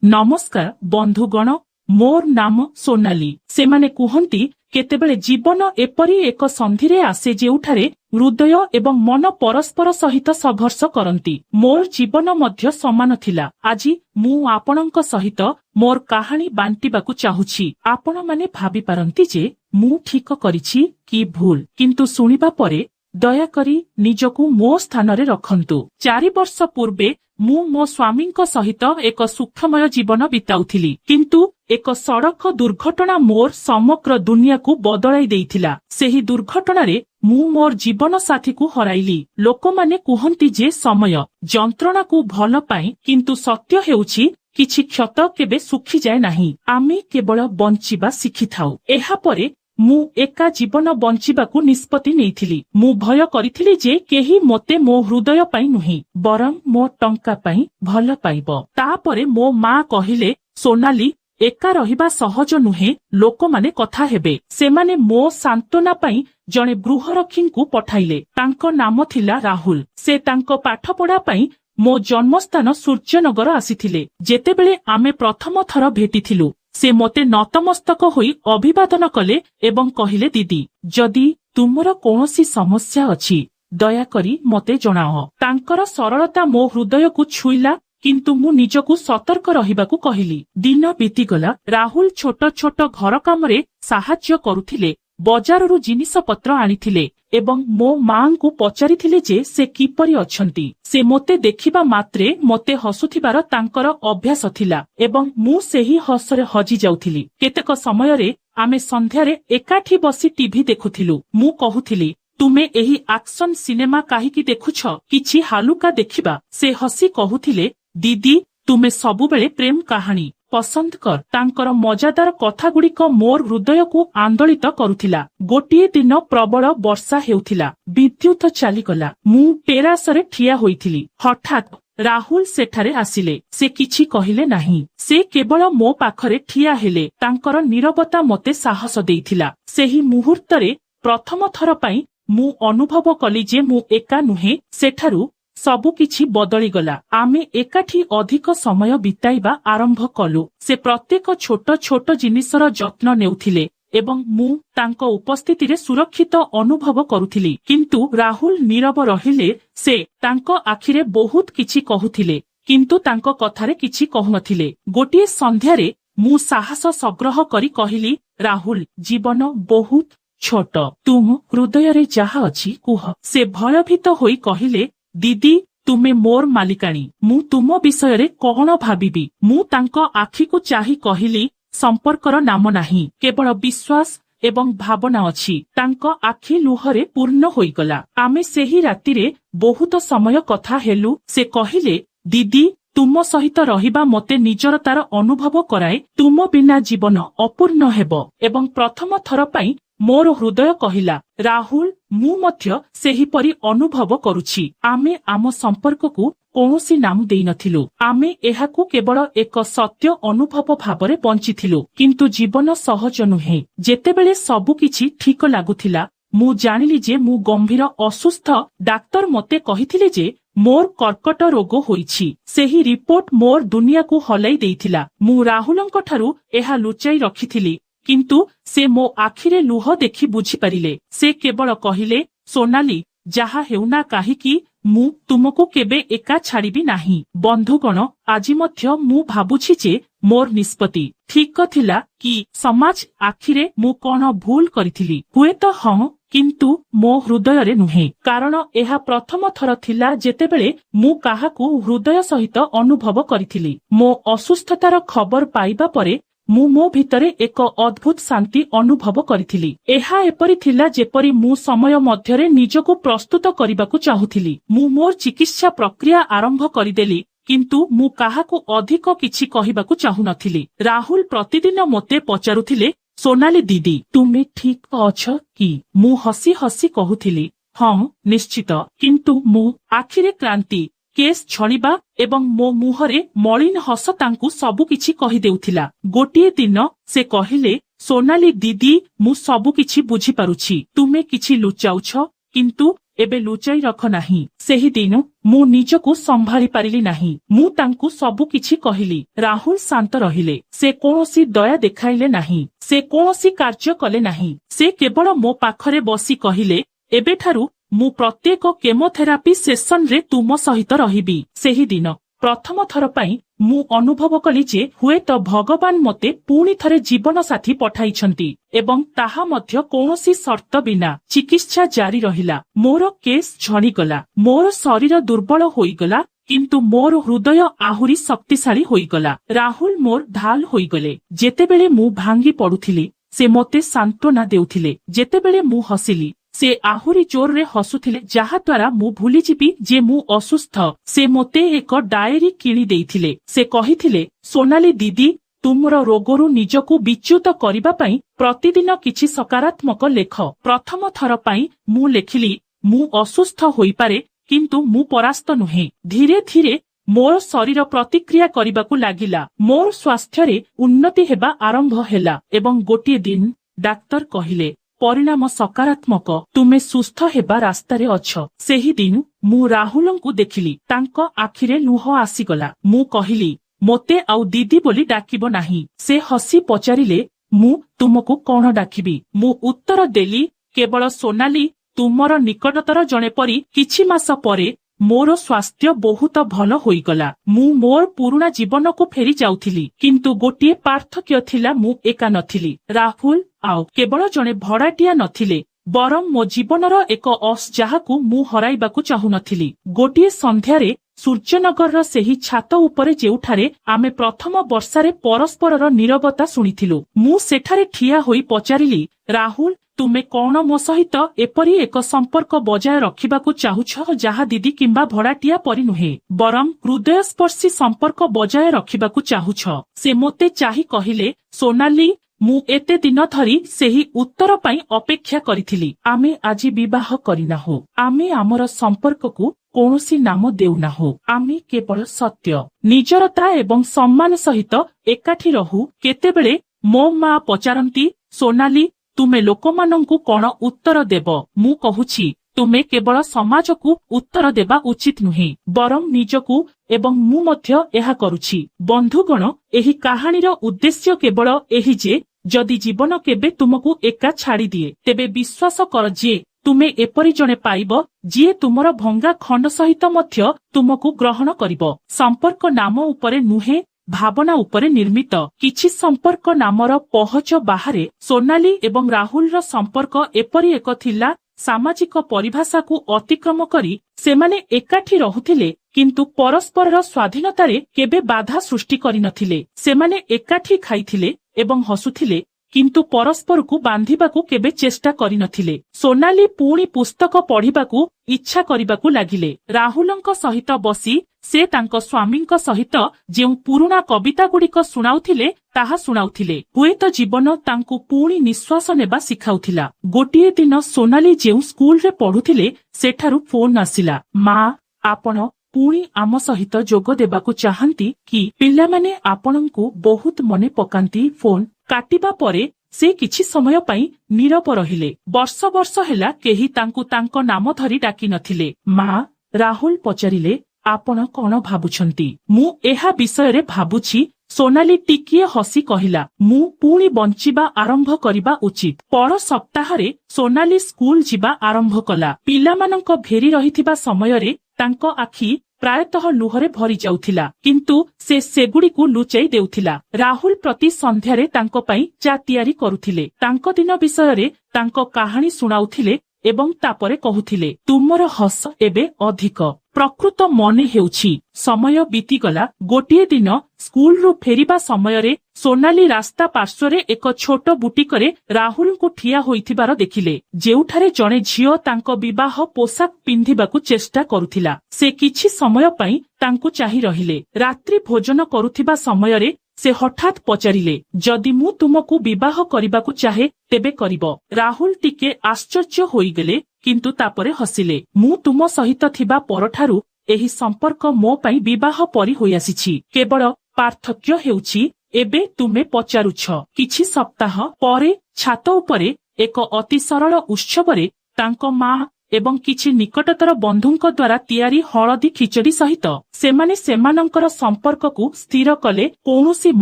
नमस्कार बंधुगण मोर नाम सोनाली सेमाने कुहंती केतेबेले जीवन एपरी एक संधिरे आसे जेउठारे हृदय एवं मन परस्पर सहित संघर्ष करती। मोर जीवन मध्य समान थिला। आजी मु आपणक सहित मोर कहानी बांटिबाकू चाहुछि। आपण माने भाबी पारंती जे मु ठीक करिछि कि भूल, किंतु सुनिबा परे दयाकरी निजकू मो स्थान रे रखंतु। 4 वर्ष पूर्वे मु मो स्वामींक सहित एक सुखमय जीवन बिताउथिली, किंतु एक सड़क दुर्घटना मोर समग्र दुनिया को बदलाई देइथिला। सेही दुर्घटना रे मु मोर जीवन साथी को हराइली। लोक माने कुहंती जे समय जंत्रणा को भल पाई, किंतु सत्य हेउछि किछि क्षत केबे सुखी जाय नाही। आमे केवल बंचिबा शिखिथाउ। एहा परे मु एका जीवन बंचिबाकू निष्पत्ति नेइथिली। मु भय करिथिली जे केही मोते मो हृदय पाई नुही बरं मो टंका पाई भल पाइब। तापरे मो मां कहिले, सोनाली एका रहिबा सहज नुहे, लोक माने कथा हेबे। सेमाने मो सांत्वना पाई जणे गृहरक्षींकू पठाइले। तांको नाम थिला राहुल। से तांको पाठपढ़ा पाई मो जन्मस्थान सूर्यनगर आसीथिले। जेतेबेले आमे प्रथम थर भेटिथिलु से मोते नतमस्तक होई अभिवादन कले एवं कहिले, दीदी जदि तुमर कौनसी समस्या अछि दयाकरी मते जणाओ। तांकर सरलता मो हृदय को छुईला, किंतु मु निजकू सतर्क रहिबाकू कहिली। दिन बीतीगला। राहुल छोट छोट घर कामरे साहाय्य करुथिले, बजाररू जिनिस पत्र आनिथिले एवं मो मां को पचारिथिले जे से किपरि अछंती। से मोते देखिबा मात्रे मोते हसुथिबार तांकर अभ्यास थिला एवं मु सेही हसरे हजी जाउथिली। केतेक समयरे आमे संध्यारे एकाठी बसी टीवी देखुथिलु। मु कहुथिली, तुमे एही एक्शन सिनेमा काहीकि देखुछ, किछि हालुका देखिबा। से हसी कहुथिले, दीदी तुमे सबुबेले प्रेम कहानी पसंद कर। तांकर मजादार कथा गुड़िक मोर हृदय को आंदोलित करुथिला। गोटिए दिन प्रबल वर्षा हेउथिला। विद्युत चालीगला। मु टेरासरे ठिया होइथिली। हठात राहुल सेठारे आसिले। से किछि कहिले नाही। से केवल मो पाखरे ठिया हेले। तांकर नीरवता मते साहस देइथिला। सेही मुहूर्तरे प्रथम थर पाई मु अनुभव कली जे मु एका नुहे। सेठारू सबु किछि बदली गला। आमे एकाठी अधिक समय बिताइबा आरंभ कलु। से प्रत्येक छोट छोट जिनिसर जत्न नेउथिले एवं मु तांको उपस्थिति रे सुरक्षित अनुभव करुथिली। किंतु राहुल नीरव रहिले। से तांको आखिरे बहुत किछि कहुथिले, किंतु तांको कथारे किछि कहउनथिले। गोटिए संध्यारे मु साहस संग्रह करी कहिली, राहुल जीवन बहुत छोट, तुम हृदय रे जाहा अछि कुह। से भयभीत होई कहिले, दीदी तुमे मोर मालिकाणी, मु तुम विषय रे कौन भाबिबी। मु तांको आखि को चाही कहिली, संपर्कर नाम नाही, केवल विश्वास एवं भावना अछि। तांको आखि लुहरे पूर्ण होईगला। आमे सेही रातिरे बहुत समय कथा हेलु। से कहिले, दीदी तुम सहित रहिबा मते निजरतार अनुभव कराए। तुम बिना जीवन अपूर्ण हेबो। एवं प्रथम थर पाई मोर हृदय कहिला, राहुल मु मध्य सेही परी अनुभव करुछि। आमे आम संपर्क को कौनसी नाम देई नथिलु। आमे एहाकू केवल एक सत्य अनुभव भाबरे बंचिथिलु, किंतु जीवन सहज नुहे। जेतेबेले सबु किछि ठीक लागुथिला, मु जानिली जे मु गंभीर असुस्थ। डाक्टर मते कहिथिले जे मोर कर्कट रोग होईछि। सेही रिपोर्ट मोर दुनिया को हलाई देइथिला। मु राहुलंक ठारू एहा लुचाई रखिथिली, किंतु से मो आखिरे लुह देखि बुझी पारिले। से केवल कहिले, सोनाली जाहा हेउना काहीकि मु तुमको केबे एका छाड़िबी नाही। बंधुगण आजि मध्य मु भाबुछि जे मोर निष्पत्ति ठीक थिला कि समाज आखिरे मु कोन भूल करिथिली। हुए तो हां, किंतु मो हृदय रे नुहे। कारण एहा प्रथम थर थिला जेतेबेले मु काहाकू हृदय सहित अनुभव करिथिली। मो असुस्थतार खबर पाइबा परे मु मो भितरे एक अद्भुत शांति अनुभव करिथिली। एहा एपरि थिला जेपरि मु समय मध्यरे निजको प्रस्तुत करिबाकू चाहुथिली। मु मोर चिकित्सा प्रक्रिया आरंभ करिदेली, किंतु मु काहाकू अधिक किछि कहिबाकू चाहु नथिली। राहुल प्रतिदिन मोते पचारुथिले, सोनाली दीदी तुमे ठीक अछ कि? मु हसी हसी कहुथिली, हां निश्चित, किंतु मु आखिरे क्रांति केस छळिबा एवं मो मुहरे मलिन हस तांकू सबु किछि कहि देउथिला। गोटिए दिन से कहिले, सोनाली दीदी मु सबु किछि बुझी पारुछि। तुमे किछि लुचाउछ, किंतु एबे लुचाई रख नाही। सेही दिन मु निजकु संभाली पारिली नाही। मु तांकु सबु किछि कहिली। राहुल शांत रहिले। से कोनोसी दया देखाइले नाही। से कोनोसी कार्य कले नाही। से केवल मो पाखरे बसी कहिले, एबेठारु मु प्रत्येक केमोथेरापी सेशन रे तुम सहित रहिबी। सेही दिन प्रथम थर पाई मु अनुभव कली जे हुएत भगवान मते पुणी थरे जीवन साथी पठाइछंती एवं ताहा मध्य कोनोसी शर्त बिना। चिकित्सा जारी रहिला। More case झड़ीगला। मोर शरीर दुर्बल होईगला, किंतु मोर हृदय आहुरी शक्तिशाली होईगला। राहुल मोर ढाल होईगले। जेतेबेले मु भांगी पडुथिली से मोते सांत्वना देउथिले। जेतेबेले मु हसिली से आहुरी जोर रे हसुथिले, जहा द्वारा मु भूली जिबी जे मु असुस्थ। से मोते एक डायरी किणी देइथिले। से कहिथिले, सोनाली दीदी, तुमर रोगरु निजकु विच्युत करिबा पई प्रतिदिन किछि सकारात्मक लेख। प्रथम थर पई मु लेखिली, मु असुस्थ होइपारे किंतु मु परास्त नुहे। धीरे धीरे मोर शरीर प्रतिक्रिया करिबाकु लागिला। मोर स्वास्थ्य रे उन्नति हेबा आरंभ हेला एवं गोटिए दिन डाक्टर कहिले, परिणाम सकारात्मक, तुमे सुस्थ हेबा रास्तारे अछ। सेही दिन मु राहुलंकु देखिली। तांको आखिरे लुह आसीगला। मु कहिली, मोते आउ दीदी बोली डाकिबो नाही। से हसी पचारिले, मु तुमको कोन डाकिबी? मु उत्तर देली, केवल सोनाली, तुमर निकटतर जणे परी। किछि मास परे मोर स्वास्थ्य बहुत भल होईगला। मु मोर पुरुणा जीवन को फेरी जाउथिली, किंतु गोटिए पार्थक्य थिला, मु एका नथिली। राहुल आउ केवल जणे भड़ाटिया नथिले, बरं मो जीवनर एक अस जाहाकु मु हराइबाकु चाहु नथिली। गोटिए संध्यारे सूर्यनगर सेही छात उपरे जेउठारे आमे प्रथम वर्षारे परस्परर नीरवता शुणिथिलु। मु सेठारे ठिया होई पचारिली, राहुल, तुमे कौन मो सहित एपरी एक संपर्क बजाय रखिबाकु चाहुछ, जहा दीदी किंबा भड़ाटिया परी नुहे, बरं हृदयस्पर्शी संपर्क बजाय रखिबाकु चाहुछ? से मोते चाही कहिले, सोनाली, मु एते दिन धरी सेही उत्तर पाई अपेक्षा करिथिली। आमे आजि विवाह करिनाहु। आमे आमर संपर्ककु कौनसी नाम देउनाहु। आमे केवल सत्य, निजरता एवं सम्मान सहित एकाठी रहु। केतेबेले मो मा पचारंती, सोनाली, तुमे लोकमानंकु कोन उत्तर देब? मु कहुछि, तुमे केवल समाजकु उत्तर देबा उचित नुहे, बरं निजकु, एवं मु मध्य एहा करुछि। बंधुगण, एही कहानीर उद्देश्य केवल एही जे जदि जीवन केबे तुमकु एका छाड़ी दिए, तेबे विश्वास कर जे तुमे एपरी जणे पाइब जिए तुमर भंगा खंड सहित मध्य तुमकु ग्रहण करिब। संपर्क नाम उपरे नुहे, भावना उपरे निर्मित। किछि संपर्क नामर पहच बाहरे सोनाली एवं राहुलर संपर्क एपरी एक थिला, सामाजिक परिभाषा को अतिक्रम करी सेमाने एकाठी रहुथिले, किंतु परस्परर स्वाधीनतारे केबे बाधा सृष्टि करि नथिले। सेमाने एकाठी खाइथिले एवं हसुथिले, किंतु परस्पर को बांधिबाकू केबे चेष्टा करि नथिले। सोनाली पुणी पुस्तक पढ़िबाकू इच्छा करिबाकू लागिले। राहुलंक सहित बसी से तांक स्वामींक सहित जेउ पुरुणा कविता गुड़िक सुनाउथिले ताहा सुनाउथिले। हुएत जीवन तांकू पुणी निश्वास नेबा सिखाउथिला। गोटिए दिन सोनाली जेउ स्कूल रे पढ़ुथिले सेठारु फोन आसिला, माँ, आपण पुणी आम सहित जोग देबाकू चाहंती कि? पिल्लामाने आपणंकू बहुत मने पकांती। फोन काटिबा परे से किछि समय पाई नीरव रहिले। वर्ष वर्ष हेला केही तांकू तांक नाम धरी डाकी नथिले। माँ, राहुल पचारिले, आपण कोन भाबुछंती? मु एहा विषय रे भाबुछि। सोनाली टिकिए हसी कहिला, मु पुणी बंचिबा आरंभ करिबा उचित। पर सप्ताहरे सोनाली स्कूल जिबा आरंभ कला। पिलामानंक भेरी रहिथिबा समयरे तांक आखि प्रायतः लुहरे भरी जाउथिला, किंतु से सेगुड़ीकू लुचाई देउथिला। राहुल प्रति संध्यारे तांको पाई चा तियारी करुथिले। तांको दिन विषयरे तांको कहानी सुनाउथिले एवं तापरे कहुथिले, तुमर हस एबे अधिक प्रकृत मने हेउछि। समय बीतीगला। गोटिए दिन स्कूल रु फेरिबा समयरे सोनाली रास्ता पार्श्वरे एक छोट बुटीकरे राहुल को ठिया होइथिबार देखिले, जेउठारे जणे झियो तांको विवाह पोशाक पिंधिबाकू चेष्टा करुथिला। से किछि समय पाई तांकू चाहि रहिले। रात्रि भोजन करुथिबा समयरे से हठात पचारिले, जदि मु तुमकू विवाह करिबाकू चाहे तेबे करिब। राहुल टिके आश्चर्य होइगले, किंतु तापरे हसिले। मु तुम सहित थिबा परठारु एही संपर्क मो पाई विवाह परी होई आसीछि। केवल पार्थक्य हेउछि एबे तुमे पचारुछ। किछि सप्ताह परे छात उपरे एक अति सरल उत्सवरे तांको माँ ଏବଂ କିଛି ନିକଟତର ବନ୍ଧୁଙ୍କ ଦ୍ୱାରା ତିଆରି ହଳଦୀ ଖିଚଡି ସହିତ ସେମାନେ ସେମାନଙ୍କର ସମ୍ପର୍କକୁ ସ୍ଥିର କଲେ। କୌଣସି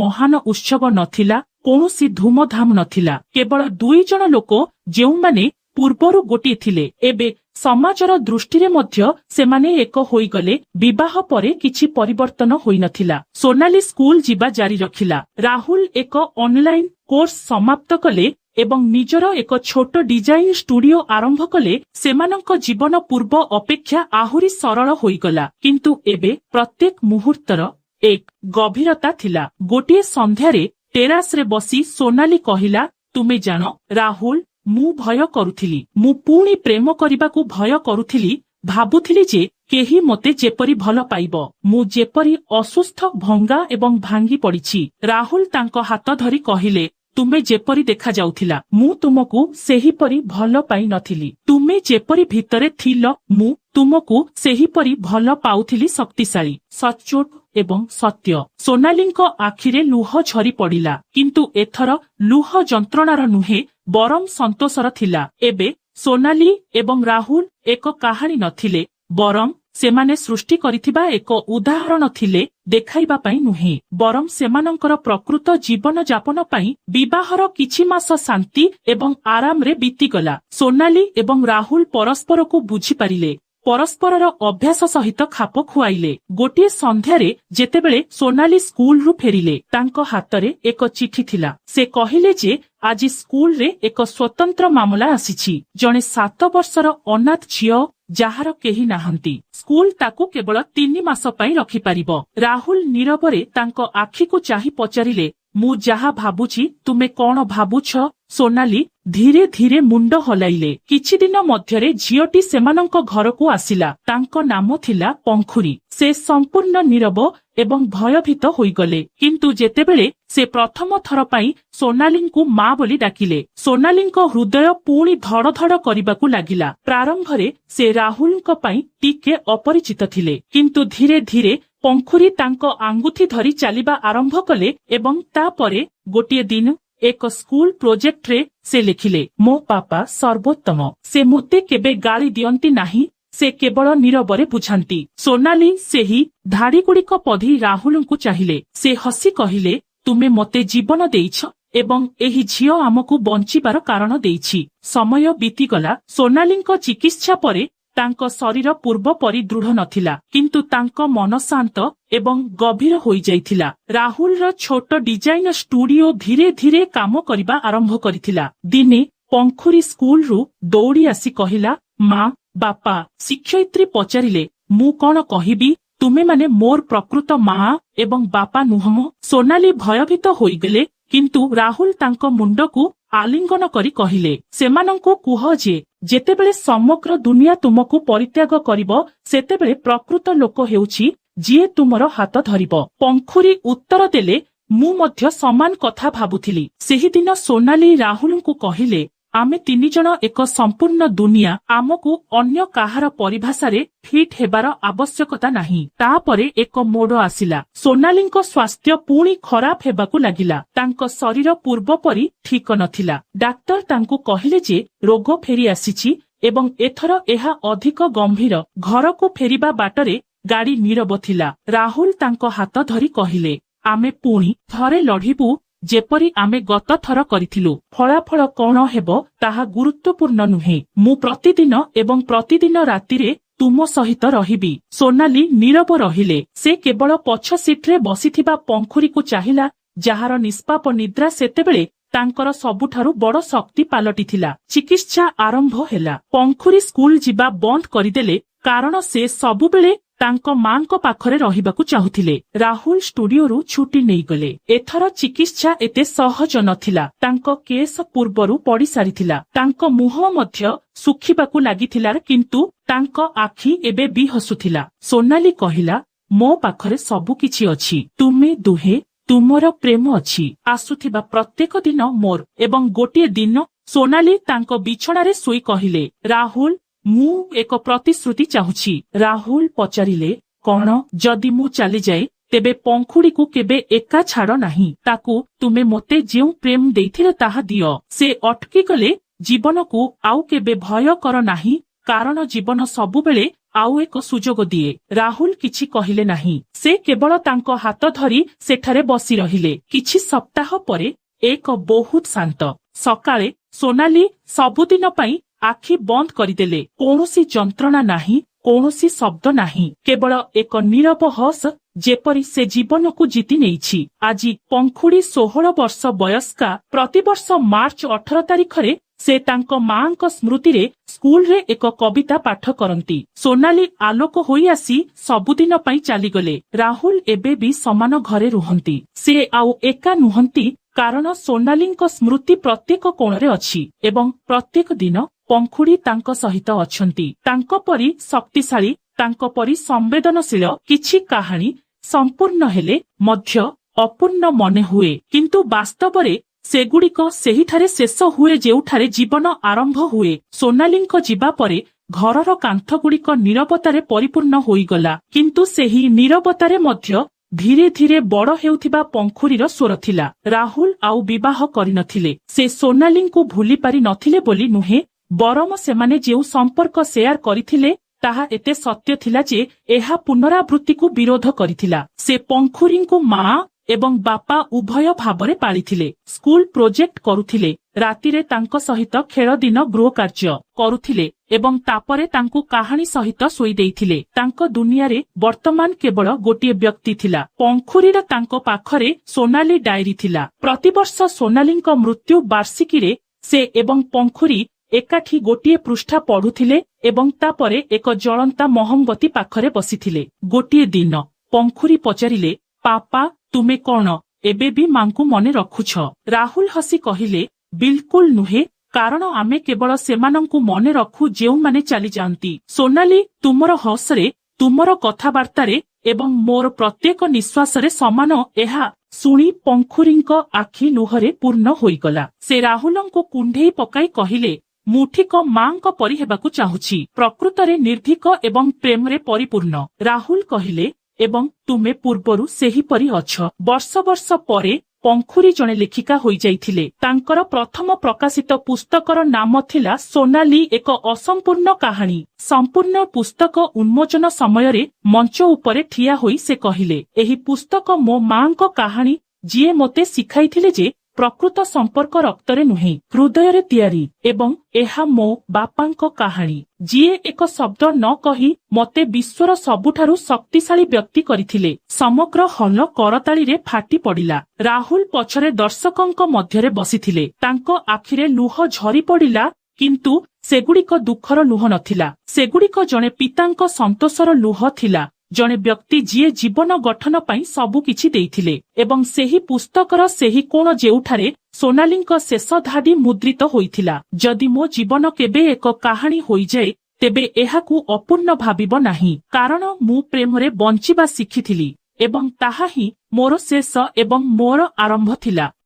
ମହାନ ଉତ୍ସବ ନଥିଲା, କୌଣସି ଧୁମଧାମ ନଥିଲା। କେବଳ 2 ଜଣ ଲୋକ ଯେଉଁମାନେ ପୂର୍ବରୁ ଗୋଟିଏ ଥିଲେ, ଏବେ ସମାଜର ଦୃଷ୍ଟିରେ ମଧ୍ୟ ସେମାନେ ଏକ ହୋଇଗଲେ। ବିବାହ ପରେ କିଛି ପରିବର୍ତ୍ତନ ହୋଇନଥିଲା। ସୋନାଲି ସ୍କୁଲ ଯିବା ଜାରି ରଖିଲା। ରାହୁଲ ଏକ ଅନଲାଇନ କୋର୍ସ ସମାପ୍ତ କଲେ ଏବଂ ନିଜର ଏକ ଛୋଟ ଡିଜାଇନ ଷ୍ଟୁଡିଓ ଆରମ୍ଭ କଲେ। ସେମାନଙ୍କ ଜୀବନ ପୂର୍ବ ଅପେକ୍ଷା ଆହୁରି ସରଳ ହୋଇଗଲା, କିନ୍ତୁ ଏବେ ପ୍ରତ୍ୟେକ ମୁହୂର୍ତ୍ତର ଏକ ଗଭୀରତା ଥିଲା। ଗୋଟିଏ ସନ୍ଧ୍ୟାରେ ଟେରାସରେ ବସି ସୋନାଲି କହିଲା, ତୁମେ ଜାଣ ରାହୁଲ, ମୁଁ ଭୟ କରୁଥିଲି। ମୁଁ ପୁଣି ପ୍ରେମ କରିବାକୁ ଭୟ କରୁଥିଲି। ଭାବୁଥିଲି ଯେ କେହି ମୋତେ ଯେପରି ଭଲ ପାଇବ, ମୁଁ ଯେପରି ଅସୁସ୍ଥ, ଭଙ୍ଗା ଏବଂ ଭାଙ୍ଗି ପଡ଼ିଛି। ରାହୁଲ ତାଙ୍କ ହାତ ଧରି କହିଲେ, ତୁମେ ଯେପରି ଦେଖାଯାଉଥିଲା, ମୁଁ ତୁମକୁ ସେହିପରି ଭଲ ପାଇନଥିଲି। ତୁମେ ଯେପରି ଭିତରେ ଥିଲ, ମୁଁ ତୁମକୁ ସେହିପରି ଭଲ ପାଉଥିଲି। ଶକ୍ତିଶାଳୀ, ସଚ୍ଚୋଟ ଏବଂ ସତ୍ୟ। ସୋନାଲିଙ୍କ ଆଖିରେ ଲୁହ ଝରି ପଡ଼ିଲା, କିନ୍ତୁ ଏଥର ଲୁହ ଯନ୍ତ୍ରଣାର ନୁହେଁ, ବରଂ ସନ୍ତୋଷର ଥିଲା। ଏବେ ସୋନାଲି ଏବଂ ରାହୁଲ ଏକ କାହାଣୀ ନଥିଲେ, ବରଂ ସେମାନେ ସୃଷ୍ଟି କରିଥିବା ଏକ ଉଦାହରଣ ଥିଲେ। ଦେଖାଇବା ପାଇଁ ନୁହେଁ, ବରଂ ସେମାନଙ୍କର ପ୍ରକୃତ ଜୀବନ ଯାପନ ପାଇଁ। ବିବାହର କିଛି ମାସ ଶାନ୍ତି ଏବଂ ଆରାମରେ ବିତିଗଲା। ସୋନାଲି ଏବଂ ରାହୁଲ ପରସ୍ପରକୁ ବୁଝିପାରିଲେ, ପରସ୍ପରର ଅଭ୍ୟାସ ସହିତ ଖାପ ଖୁଆଇଲେ। ଗୋଟିଏ ସନ୍ଧ୍ୟାରେ ଯେତେବେଳେ ସୋନାଲି ସ୍କୁଲରୁ ଫେରିଲେ, ତାଙ୍କ ହାତରେ ଏକ ଚିଠି ଥିଲା। ସେ କହିଲେ ଯେ ଆଜି ସ୍କୁଲରେ ଏକ ସ୍ୱତନ୍ତ୍ର ମାମଲା ଆସିଛି। ଜଣେ 7 ବର୍ଷର ଅନାଥ ଝିଅ ଯାହାର କେହି ନାହାନ୍ତି। ସ୍କୁଲ ତାକୁ କେବଳ 3 ମାସ ପାଇଁ ରଖିପାରିବ। ରାହୁଲ ନୀରବରେ ତାଙ୍କ ଆଖିକୁ ଚାହିଁ ପଚାରିଲେ, ମୁଁ ଯାହା ଭାବୁଛି ତୁମେ କଣ ଭାବୁଛ? ସୋନାଲି ଧୀରେ ଧୀରେ ମୁଣ୍ଡ ହଲାଇଲେ। କିଛି ଦିନ ମଧ୍ୟରେ ଝିଅଟି ସେମାନଙ୍କ ଘରକୁ ଆସିଲା। ତାଙ୍କ ନାମ ଥିଲା ପଙ୍ଖୁରୀ। ସେ ସମ୍ପୂର୍ଣ୍ଣ ନୀରବ ଏବଂ ଭୟଭୀତ ହୋଇଗଲେ, କିନ୍ତୁ ଯେତେବେଳେ ସେ ପ୍ରଥମ ଥର ପାଇଁ ସୋନାଲିଙ୍କୁ ମା ବୋଲି ଡାକିଲେ, ସୋନାଲିଙ୍କ ହୃଦୟ ପୁଣି ଧଡ଼ ଧଡ଼ କରିବାକୁ ଲାଗିଲା। ପ୍ରାରମ୍ଭରେ ସେ ରାହୁଲଙ୍କ ପାଇଁ ଟିକେ ଅପରିଚିତ ଥିଲେ, କିନ୍ତୁ ଧୀରେ ଧୀରେ ପଙ୍ଖୁରୀ ତାଙ୍କ ଆଙ୍ଗୁଠି ଧରି ଚାଲିବା ଆରମ୍ଭ କଲେ ଏବଂ ତାପରେ ଗୋଟିଏ ଦିନ ଏକ ସ୍କୁଲ ପ୍ରୋଜେକ୍ଟରେ ସେ ଲେଖିଲେ, ମୋ ବାପା ସର୍ବୋତ୍ତମ। ସେ ମୋତେ କେବେ ଗାଳି ଦିଅନ୍ତି ନାହିଁ, ସେ କେବଳ ନୀରବରେ ବୁଝାନ୍ତି। ସୋନାଲି ସେହି ଧାଡିଗୁଡ଼ିକ ପଢି ରାହୁଲଙ୍କୁ ଚାହିଁଲେ। ସେ ହସି କହିଲେ, ତୁମେ ମୋତେ ଜୀବନ ଦେଇଛ ଏବଂ ଏହି ଝିଅ ଆମକୁ ବଞ୍ଚିବାର କାରଣ ଦେଇଛି। ସମୟ ବିତିଗଲା। ସୋନାଲିଙ୍କ ଚିକିତ୍ସା ପରେ ତାଙ୍କ ଶରୀର ପୂର୍ବ ପରି ଦୃଢ଼ ନଥିଲା, କିନ୍ତୁ ତାଙ୍କ ମନ ଶାନ୍ତ ଏବଂ ଗଭୀର ହୋଇଯାଇଥିଲା। ରାହୁଲର ଛୋଟ ଡିଜାଇନ ଷ୍ଟୁଡିଓ ଧୀରେ ଧୀରେ କାମ କରିବା ଆରମ୍ଭ କରିଥିଲା। ଦିନେ ପଙ୍ଖୁରୀ ସ୍କୁଲରୁ ଦୌଡ଼ି ଆସି କହିଲା, ମା, ବାପା। ଶିକ୍ଷୟିତ୍ରୀ ପଚାରିଲେ, ମୁଁ କଣ କହିବି? ତୁମେମାନେ ମୋର ପ୍ରକୃତ ମା ଏବଂ ବାପା ନୁହଁ। ସୋନାଲି ଭୟଭୀତ ହୋଇଗଲେ, କିନ୍ତୁ ରାହୁଲ ତାଙ୍କ ମୁଣ୍ଡକୁ ଆଲିଙ୍ଗନ କରି କହିଲେ, ସେମାନଙ୍କୁ କୁହ ଯେ ଯେତେବେଳେ ସମଗ୍ର ଦୁନିଆ ତୁମକୁ ପରିତ୍ୟାଗ କରିବ, ସେତେବେଳେ ପ୍ରକୃତ ଲୋକ ହେଉଛି ଯିଏ ତୁମର ହାତ ଧରିବ। ପଙ୍ଖୁରୀ ଉତ୍ତର ଦେଲେ, ମୁଁ ମଧ୍ୟ ସମାନ କଥା ଭାବୁଥିଲି। ସେହିଦିନ ସୋନାଲି ରାହୁଲଙ୍କୁ କହିଲେ, ଆମେ 3 ଜଣ ଏକ ସମ୍ପୂର୍ଣ୍ଣ ଦୁନିଆ। ଆମକୁ ଅନ୍ୟ କାହାର ପରିଭାଷାରେ ଫିଟ୍ ହେବାର ଆବଶ୍ୟକତା ନାହିଁ। ତାପରେ ଏକ ମୋଡ଼ ଆସିଲା। ସୋନାଲିଙ୍କ ସ୍ୱାସ୍ଥ୍ୟ ପୁଣି ଖରାପ ହେବାକୁ ଲାଗିଲା। ତାଙ୍କ ଶରୀର ପୂର୍ବ ପରି ଠିକ ନଥିଲା। ଡାକ୍ତର ତାଙ୍କୁ କହିଲେ ଯେ ରୋଗ ଫେରି ଆସିଛି ଏବଂ ଏଥର ଏହା ଅଧିକ ଗମ୍ଭୀର। ଘରକୁ ଫେରିବା ବାଟରେ ଗାଡି ନୀରବ ଥିଲା। ରାହୁଲ ତାଙ୍କ ହାତ ଧରି କହିଲେ, ଆମେ ପୁଣି ଥରେ ଲଢ଼ିବୁ, ଯେପରି ଆମେ ଗତ ଥର କରିଥିଲୁ। ଫଳାଫଳ କଣ ହେବ ତାହା ଗୁରୁତ୍ୱପୂର୍ଣ୍ଣ ନୁହେଁ। ମୁଁ ପ୍ରତିଦିନ ଏବଂ ପ୍ରତିଦିନ ରାତିରେ ତୁମ ସହିତ ରହିବି। ସୋନାଲି ନୀରବ ରହିଲେ। ସେ କେବଳ ପଛ ସିଟ୍ରେ ବସିଥିବା ପଙ୍ଖୁରୀକୁ ଚାହିଁଲା, ଯାହାର ନିଷ୍ପାପ ନିଦ୍ରା ସେତେବେଳେ ତାଙ୍କର ସବୁଠାରୁ ବଡ଼ ଶକ୍ତି ପାଲଟିଥିଲା। ଚିକିତ୍ସା ଆରମ୍ଭ ହେଲା। ପଙ୍ଖୁରୀ ସ୍କୁଲ ଯିବା ବନ୍ଦ କରିଦେଲେ, କାରଣ ସେ ସବୁବେଳେ ତାଙ୍କ ମାଙ୍କ ପାଖରେ ରହିବାକୁ ଚାହୁଁଥିଲେ। ରାହୁଲ ଷ୍ଟୁଡିଓରୁ ଛୁଟି ନେଇଗଲେ। ଏଥର ଚିକିତ୍ସା ଏତେ ସହଜ ନଥିଲା। ତାଙ୍କ କେଶ ପୂର୍ବରୁ ପଡ଼ିସାରିଥିଲା। ତାଙ୍କ ମୁହଁ ମଧ୍ୟ ଶୁଖିବାକୁ ଲାଗିଥିଲା, କିନ୍ତୁ ତାଙ୍କ ଆଖି ଏବେ ବି ହସୁଥିଲା। ସୋନାଲି କହିଲା, ମୋ ପାଖରେ ସବୁକିଛି ଅଛି। ତୁମେ ଦୁହେଁ, ତୁମର ପ୍ରେମ ଅଛି। ଆସୁଥିବା ପ୍ରତ୍ୟେକ ଦିନ ମୋର। ଏବଂ ଗୋଟିଏ ଦିନ ସୋନାଲି ତାଙ୍କ ବିଛଣାରେ ଶୋଇ କହିଲେ, ରାହୁଲ, ମୁଁ ଏକ ପ୍ରତିଶ୍ରୁତି ଚାହୁଁଛି। ରାହୁଲ ପଚାରିଲେ, କଣ? ଯଦି ମୁଁ ଚାଲିଯାଏ, ତେବେ ପଙ୍ଖୁଡ଼ିକୁ କେବେ ଏକା ଛାଡ଼ ନାହିଁ। ତାକୁ ତୁମେ ମୋତେ ଯେଉଁ ପ୍ରେମ ଦେଇଥିଲ ତାହା ଦିଅ। ସେ ଅଟକିଗଲେ। ଜୀବନକୁ ଆଉ କେବେ ଭୟ କର ନାହିଁ, କାରଣ ଜୀବନ ସବୁବେଳେ ଆଉ ଏକ ସୁଯୋଗ ଦିଏ। ରାହୁଲ କିଛି କହିଲେ ନାହିଁ। ସେ କେବଳ ତାଙ୍କ ହାତ ଧରି ସେଠାରେ ବସି ରହିଲେ। କିଛି ସପ୍ତାହ ପରେ ଏକ ବହୁତ ଶାନ୍ତ ସକାଳେ ସୋନାଲି ସବୁଦିନ ପାଇଁ ଆଖି ବନ୍ଦ କରିଦେଲେ। କୌଣସି ଯନ୍ତ୍ରଣା ନାହିଁ, କୌଣସି ଶବ୍ଦ ନାହିଁ, କେବଳ ଏକ ନୀରବ ହସ, ଯେପରି ସେ ଜୀବନକୁ ଜିତି ନେଇଛି। ଆଜି ପଙ୍ଖୁଡ଼ି 16 ବର୍ଷ ବୟସ୍କା। ପ୍ରତିବର୍ଷ ମାର୍ଚ୍ଚ 18 ତାରିଖରେ ସେ ତାଙ୍କ ମାଙ୍କ ସ୍ମୃତିରେ ସ୍କୁଲରେ ଏକ କବିତା ପାଠ କରନ୍ତି। ସୋନାଲି ଆଲୋକ ହୋଇ ଆସି ସବୁଦିନ ପାଇଁ ଚାଲିଗଲେ। ରାହୁଲ ଏବେ ବି ସମାନ ଘରେ ରୁହନ୍ତି। ସେ ଆଉ ଏକା ନୁହନ୍ତି, କାରଣ ସୋନାଲିଙ୍କ ସ୍ମୃତି ପ୍ରତ୍ୟେକ କୋଣରେ ଅଛି ଏବଂ ପ୍ରତ୍ୟେକ ଦିନ ପଙ୍ଖୁଡ଼ି ତାଙ୍କ ସହିତ ଅଛନ୍ତି। ତାଙ୍କ ପରି ଶକ୍ତିଶାଳୀ, ତାଙ୍କ ପରି ସମ୍ବେଦନଶୀଳ। କିଛି କାହାଣୀ ସମ୍ପୂର୍ଣ୍ଣ ହେଲେ ମଧ୍ୟ ଅପୂର୍ଣ୍ଣ ମନେ ହୁଏ, କିନ୍ତୁ ବାସ୍ତବରେ ସେଗୁଡ଼ିକ ସେହିଠାରେ ଶେଷ ହୁଏ ଯେଉଁଠାରେ ଜୀବନ ଆରମ୍ଭ ହୁଏ। ସୋନାଲିଙ୍କ ଯିବା ପରେ ଘରର କାନ୍ଥଗୁଡ଼ିକ ନୀରବତାରେ ପରିପୂର୍ଣ୍ଣ ହୋଇଗଲା, କିନ୍ତୁ ସେହି ନୀରବତାରେ ମଧ୍ୟ ଧୀରେ ଧୀରେ ବଡ଼ ହେଉଥିବା ପଙ୍ଖୁରୀର ସ୍ୱର ଥିଲା। ରାହୁଲ ଆଉ ବିବାହ କରିନଥିଲେ। ସେ ସୋନାଲିଙ୍କୁ ଭୁଲି ପାରି ନଥିଲେ ବୋଲି ନୁହେଁ, ବରଂ ସେମାନେ ଯେଉଁ ସମ୍ପର୍କ ସେୟାର କରିଥିଲେ ତାହା ଏତେ ସତ୍ୟ ଥିଲା ଯେ ଏହା ପୁନରାବୃତ୍ତିକୁ ବିରୋଧ କରିଥିଲା। ସେ ପଙ୍ଖୁରୀଙ୍କୁ ମା ଏବଂ ବାପା ଉଭୟ ଭାବରେ ପାଳିଥିଲେ। ସ୍କୁଲ ପ୍ରୋଜେକ୍ଟ କରୁଥିଲେ, ରାତିରେ ତାଙ୍କ ସହିତ ଖେଳ ଦିନ ଗୃହ କାର୍ଯ୍ୟ କରୁଥିଲେ ଏବଂ ତାପରେ ତାଙ୍କୁ କାହାଣୀ ସହିତ ଶୋଇ ଦେଇଥିଲେ। ତାଙ୍କ ଦୁନିଆରେ ବର୍ତ୍ତମାନ କେବଳ ଗୋଟିଏ ବ୍ୟକ୍ତି ଥିଲା, ପଙ୍ଖୁରୀର। ତାଙ୍କ ପାଖରେ ସୋନାଲି ଡାଏରୀ ଥିଲା। ପ୍ରତିବର୍ଷ ସୋନାଲିଙ୍କ ମୃତ୍ୟୁ ବାର୍ଷିକୀରେ ସେ ଏବଂ ପଙ୍ଖୁରୀ ଏକାଠି ଗୋଟିଏ ପୃଷ୍ଠା ପଢୁଥିଲେ ଏବଂ ତାପରେ ଏକ ଜଳନ୍ତା ମହମବତୀ ପାଖରେ ବସିଥିଲେ। ଗୋଟିଏ ଦିନ ପଙ୍ଖୁରୀ ପଚାରିଲେ, ପାପା, ତୁମେ କଣ ଏବେ ବି ମାଙ୍କୁ ମନେ ରଖୁଛ? ରାହୁଲ ହସି କହିଲେ, ବିଲକୁଲ ନୁହେଁ, କାରଣ ଆମେ କେବଳ ସେମାନଙ୍କୁ ମନେ ରଖୁ ଯେଉଁମାନେ ଚାଲିଯାଆନ୍ତି। ସୋନାଲି, ତୁମର ହସରେ, ତୁମର କଥାବାର୍ତ୍ତାରେ ଏବଂ ମୋର ପ୍ରତ୍ୟେକ ନିଶ୍ୱାସରେ ସମାନ। ଏହା ଶୁଣି ପଙ୍ଖୁରୀଙ୍କ ଆଖି ଲୁହରେ ପୂର୍ଣ୍ଣ ହୋଇଗଲା। ସେ ରାହୁଲଙ୍କୁ କୁଣ୍ଢେଇ ପକାଇ କହିଲେ, ମୁଁ ଠିକ ମାଙ୍କ ପରି ହେବାକୁ ଚାହୁଁଛି, ପ୍ରକୃତରେ ନିର୍ଭୀକ ଏବଂ ପ୍ରେମରେ ପରିପୂର୍ଣ୍ଣ। ରାହୁଲ କହିଲେ, ଏବଂ ତୁମେ ପୂର୍ବରୁ ସେହିପରି ଅଛ। ବର୍ଷ ବର୍ଷ ପରେ ପଙ୍ଖୁରୀ ଜଣେ ଲେଖିକା ହୋଇଯାଇଥିଲେ। ତାଙ୍କର ପ୍ରଥମ ପ୍ରକାଶିତ ପୁସ୍ତକର ନାମ ଥିଲା ସୋନାଲି, ଏକ ଅସମ୍ପୂର୍ଣ୍ଣ କାହାଣୀ। ସମ୍ପୂର୍ଣ୍ଣ ପୁସ୍ତକ ଉନ୍ମୋଚନ ସମୟରେ ମଞ୍ଚ ଉପରେ ଠିଆ ହୋଇ ସେ କହିଲେ, ଏହି ପୁସ୍ତକ ମୋ ମାଙ୍କ କାହାଣୀ, ଯିଏ ମୋତେ ଶିଖାଇଥିଲେ ଯେ ପ୍ରକୃତ ସମ୍ପର୍କ ରକ୍ତରେ ନୁହେଁ, ହୃଦୟରେ ତିଆରି। ଏବଂ ଏହା ମୋ ବାପାଙ୍କ କାହାଣୀ, ଯିଏ ଏକ ଶବ୍ଦ ନ କହି ମୋତେ ବିଶ୍ୱର ସବୁଠାରୁ ଶକ୍ତିଶାଳୀ ବ୍ୟକ୍ତି କରିଥିଲେ। ସମଗ୍ର ହଲ କରତାଳିରେ ଫାଟି ପଡ଼ିଲା। ରାହୁଲ ପଛରେ ଦର୍ଶକଙ୍କ ମଧ୍ୟରେ ବସିଥିଲେ। ତାଙ୍କ ଆଖିରେ ଲୁହ ଝରି ପଡ଼ିଲା, କିନ୍ତୁ ସେଗୁଡ଼ିକ ଦୁଃଖର ଲୁହ ନଥିଲା। ସେଗୁଡ଼ିକ ଜଣେ ପିତାଙ୍କ ସନ୍ତୋଷର ଲୁହ ଥିଲା, ଜଣେ ବ୍ୟକ୍ତି ଯିଏ ଜୀବନ ଗଠନ ପାଇଁ ସବୁକିଛି ଦେଇଥିଲେ। ଏବଂ ସେହି ପୁସ୍ତକର ସେହି କୋଣ ଯେଉଁଠାରେ ସୋନାଲିଙ୍କ ଶେଷ ଧାଡ଼ି ମୁଦ୍ରିତ ହୋଇଥିଲା, ଯଦି ମୋ ଜୀବନ କେବେ ଏକ କାହାଣୀ ହୋଇଯାଏ, ତେବେ ଏହାକୁ ଅପୂର୍ଣ୍ଣ ଭାବିବ ନାହିଁ, କାରଣ ମୁଁ ପ୍ରେମରେ ବଞ୍ଚିବା ଶିଖିଥିଲି ଏବଂ ତାହା ହିଁ ମୋର ଶେଷ ଏବଂ ମୋର ଆରମ୍ଭ ଥିଲା।